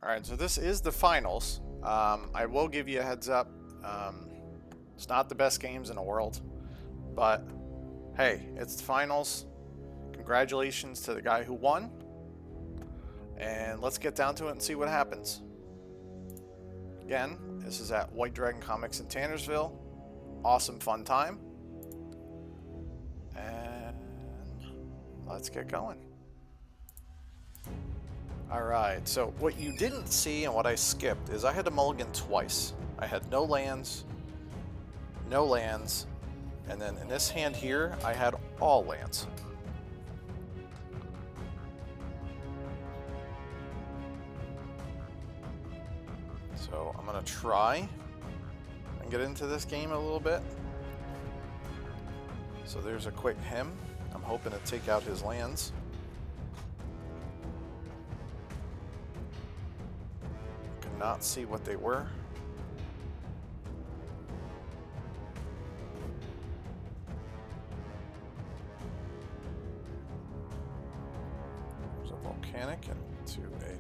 Alright, so this is the finals. I will give you a heads up. It's not the best games in the world, but hey, it's the finals. Congratulations to the guy who won. And let's get down to it and see what happens. Again, this is at White Dragon Comics in Tannersville. Awesome fun time. And let's get going. Alright, so what you didn't see and what I skipped is I had to mulligan twice. I had no lands, and then in this hand here, I had all lands. So I'm going to try and get into this game a little bit. So there's a quick him. I'm hoping to take out his lands. Could not see what they were. There's a volcanic and to a...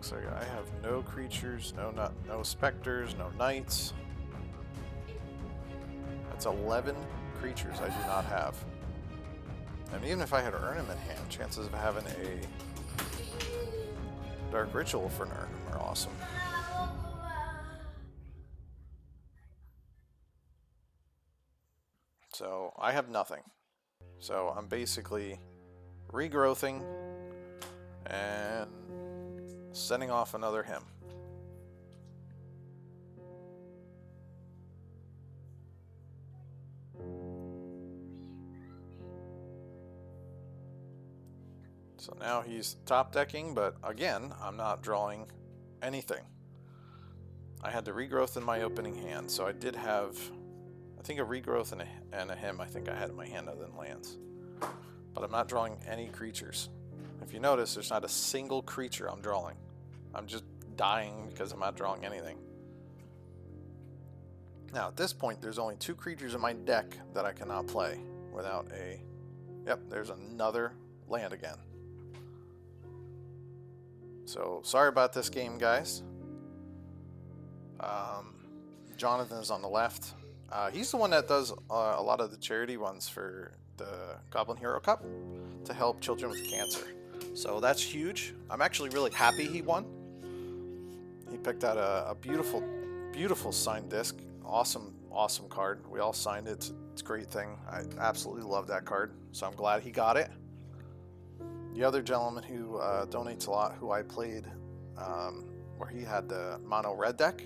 So I have no creatures, no specters, no knights. That's 11 creatures I do not have. And even if I had Urnham in hand, chances of having a Dark Ritual for an Urnham are awesome. So I have nothing. So I'm basically regrowthing and sending off another him. So now he's top decking, but again, I'm not drawing anything. I had the regrowth in my opening hand, so I did have, I think, a regrowth and a him I think I had in my hand other than lands. But I'm not drawing any creatures. If you notice, there's not a single creature I'm drawing. I'm just dying because I'm not drawing anything. Now, at this point, there's only 2 creatures in my deck that I cannot play without a... Yep, there's another land again. So, sorry about this game, guys. Jonathan is on the left. He's the one that does a lot of the charity ones for the Goblin Hero Cup to help children with cancer. So that's huge. I'm actually really happy he won. He picked out a beautiful, beautiful signed disc. Awesome, awesome card. We all signed it. It's a great thing. I absolutely love that card. So I'm glad he got it. The other gentleman who donates a lot, who I played, where he had the mono red deck,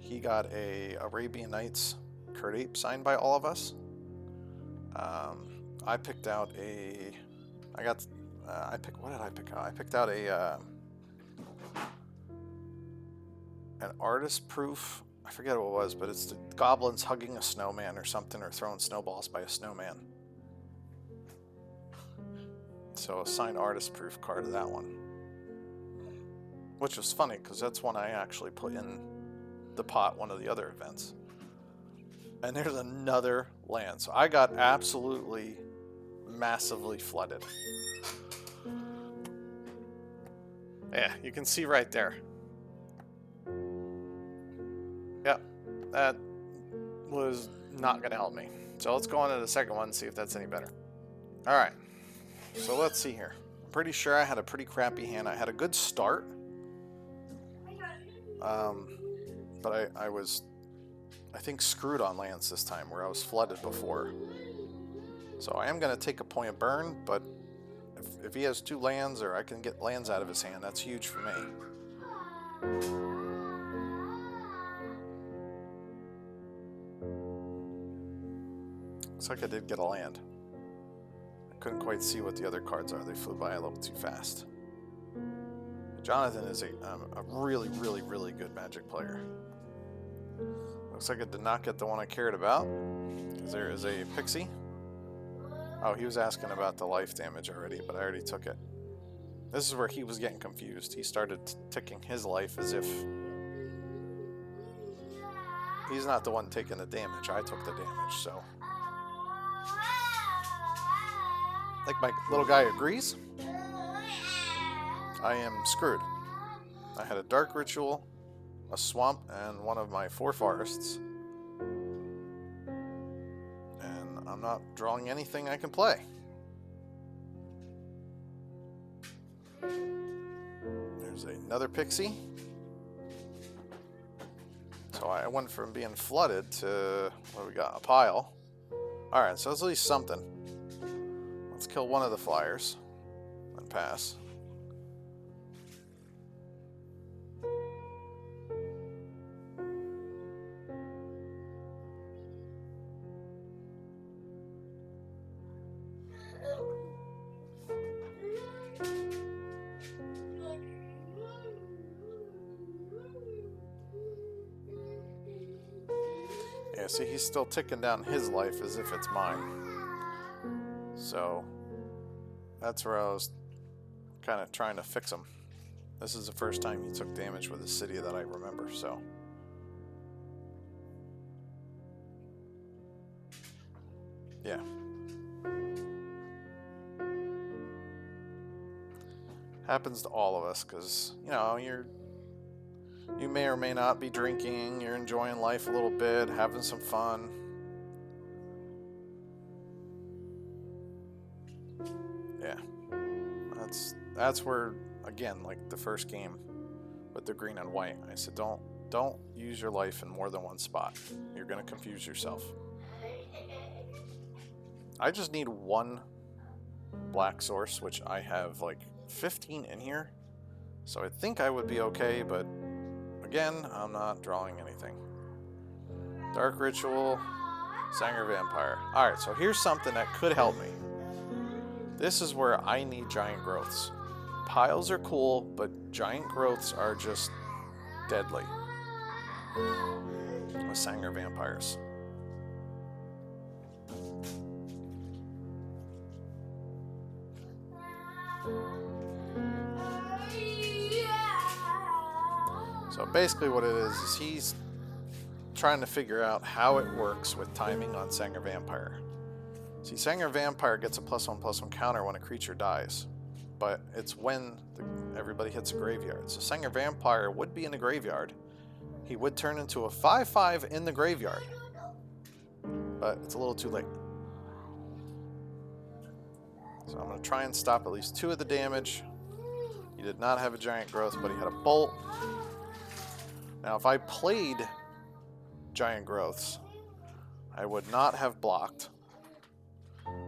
he got a Arabian Nights Kurt Ape signed by all of us. I picked out a... what did I pick out? I picked out a an artist proof. I forget what it was, but it's the goblins hugging a snowman or something, or throwing snowballs by a snowman. So a signed artist proof card of that one, which was funny because that's one I actually put in the pot one of the other events. And there's another land, so I got absolutely massively flooded. Yeah, you can see right there. Yep, that was not going to help me. So let's go on to the second one and see if that's any better. Alright, so let's see here. I'm pretty sure I had a pretty crappy hand. I had a good start. But I was, I think, screwed on lands this time, where I was flooded before. So I am going to take a point of burn, but if he has 2 lands, or I can get lands out of his hand, that's huge for me. Looks like I did get a land. I couldn't quite see what the other cards are. They flew by a little too fast. Jonathan is a really, really, really good Magic player. Looks like I did not get the one I cared about, because there is a Pixie. Oh, he was asking about the life damage already, but I already took it. This is where he was getting confused. He started ticking his life as if he's not the one taking the damage. I took the damage, so think my little guy agrees. I am screwed. I had a dark ritual, a swamp, and one of my 4 forests. And I'm not drawing anything I can play. There's another pixie. So I went from being flooded to, what do we got, a pile. Alright, so that's at least something. Let's kill one of the flyers and pass. Yeah, see, he's still ticking down his life as if it's mine. So, that's where I was kind of trying to fix him. This is the first time he took damage with a city that I remember, so. Yeah. Happens to all of us, because, you know, you may or may not be drinking, you're enjoying life a little bit, having some fun. Yeah. That's where, again, like the first game with the green and white, I said don't use your life in more than one spot. You're gonna confuse yourself. I just need one black source, which I have like 15 in here. So I think I would be okay, but again, I'm not drawing anything. Dark Ritual, Sanger Vampire. Alright, so here's something that could help me. This is where I need giant growths. Piles are cool, but giant growths are just deadly with Sanger Vampires. So basically what it is he's trying to figure out how it works with timing on Sanger Vampire. See, Sanger Vampire gets a +1/+1 counter when a creature dies, but it's when everybody hits a graveyard. So Sanger Vampire would be in the graveyard. He would turn into a 5/5 in the graveyard, but it's a little too late. So I'm going to try and stop at least 2 of the damage. He did not have a giant growth, but he had a bolt. Now, if I played giant growths, I would not have blocked.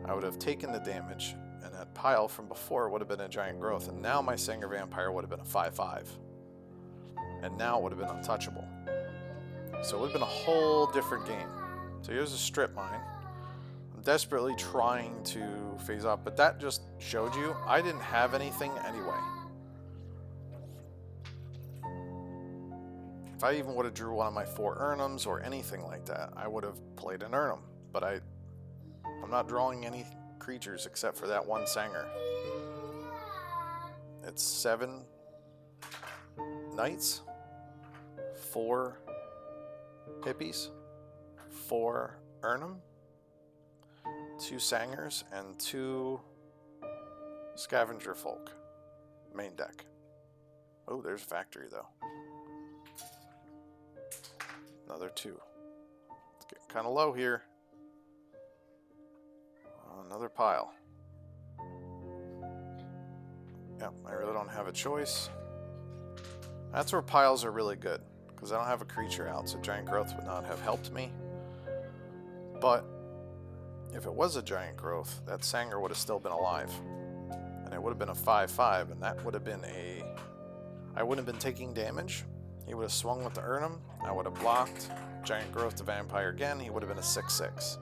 I would have taken the damage, and that pile from before would have been a giant growth, and now my Sanger Vampire would have been a 5/5. And now it would have been untouchable. So it would have been a whole different game. So here's a strip mine. I'm desperately trying to phase off, but that just showed you I didn't have anything anyway. If I even would have drew one of my 4 Urnums or anything like that, I would have played an Urnum. But I'm not drawing any creatures except for that one Sanger. It's 7 Knights, 4 Hippies, 4 Urnum, 2 Sangers, and 2 Scavenger Folk. Main deck. Oh, there's Factory though. Another 2. It's getting kind of low here. Another pile. Yep, I really don't have a choice. That's where piles are really good, because I don't have a creature out, so giant growth would not have helped me. But if it was a giant growth, that Sanger would have still been alive. And it would have been a 5/5, and that would have been a... I wouldn't have been taking damage. He would have swung with the Urnum. I would have blocked. Giant growth to Vampire again. He would have been a 6/6.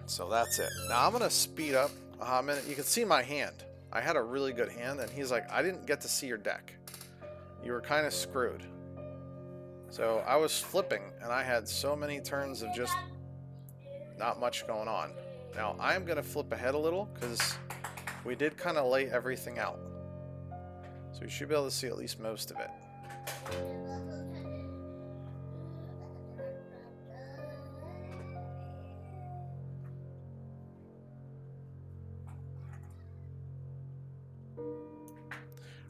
So that's it. Now I'm going to speed up a minute. You can see my hand. I had a really good hand, and he's like, I didn't get to see your deck. You were kind of screwed. So I was flipping, and I had so many turns of just not much going on. Now I'm going to flip ahead a little, because we did kind of lay everything out. So you should be able to see at least most of it.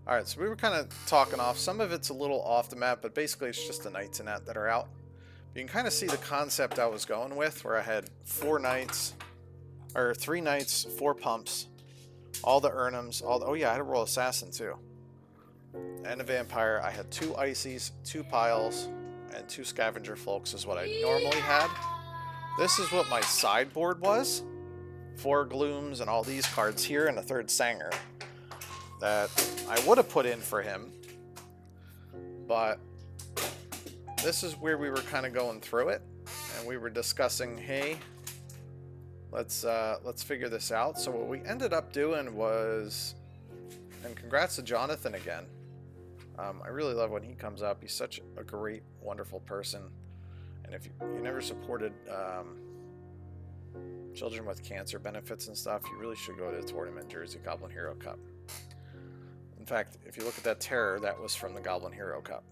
Alright, so we were kind of talking off. Some of it's a little off the map, but basically it's just the knights in that that are out. You can kind of see the concept I was going with, where I had 4 knights, or 3 knights, 4 pumps, all the Urnums, oh yeah, I had a royal assassin too. And a vampire. I had 2 ices, 2 piles, and 2 scavenger folks is what I normally had. This is what my sideboard was. 4 glooms and all these cards here, and a 3rd Sanger that I would have put in for him, but this is where we were kind of going through it, and we were discussing, hey, let's figure this out. So what we ended up doing was, and congrats to Jonathan again. I really love when he comes up. He's such a great, wonderful person, and if you never supported children with cancer benefits and stuff, you really should go to the tournament, Jersey Goblin Hero Cup. In fact, if you look at that terror, that was from the Goblin Hero Cup.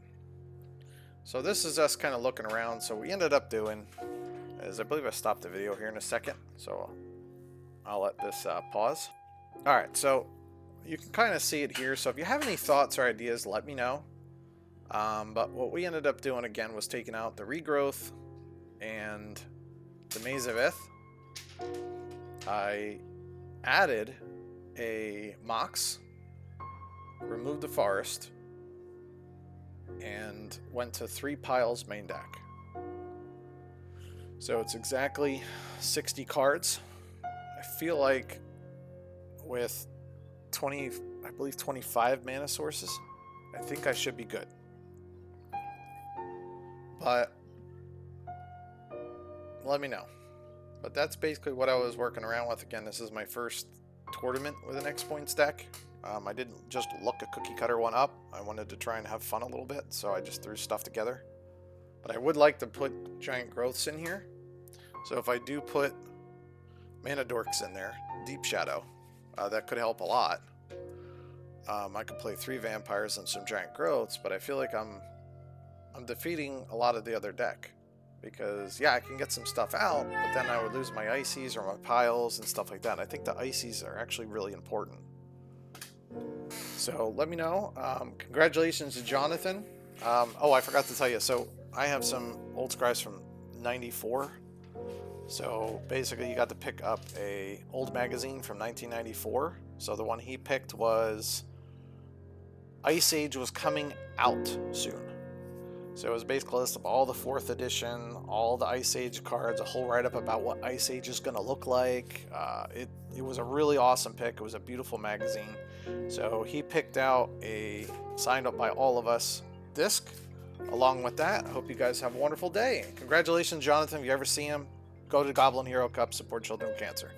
So this is us kind of looking around. So we ended up doing is, I believe I stopped the video here in a second, so I'll let this pause. Alright, so you can kind of see it here. So if you have any thoughts or ideas, let me know. But what we ended up doing again was taking out the regrowth and the Maze of Ith. I added a Mox, removed the forest, and went to 3 piles main deck. So it's exactly 60 cards. I feel like with 20, I believe 25 mana sources, I think I should be good. But let me know. But that's basically what I was working around with. Again, this is my first tournament with an X Points deck. I didn't just look a cookie cutter one up. I wanted to try and have fun a little bit, so I just threw stuff together. But I would like to put giant growths in here. So if I do put mana dorks in there, Deep Shadow, that could help a lot. I could play 3 vampires and some giant growths, but I feel like I'm defeating a lot of the other deck. Because, yeah, I can get some stuff out, but then I would lose my ices or my piles and stuff like that. And I think the ices are actually really important. So let me know. Congratulations to Jonathan. Oh, I forgot to tell you. So I have some old scribes from '94. So basically you got to pick up a old magazine from 1994. So the one he picked was Ice Age was coming out soon. So it was basically a list of all the 4th edition, all the Ice Age cards, a whole write-up about what Ice Age is going to look like. It was a really awesome pick. It was a beautiful magazine. So he picked out a signed up by all of us disc. Along with that, I hope you guys have a wonderful day. Congratulations, Jonathan. If you ever see him, go to Goblin Hero Cup, support children with cancer.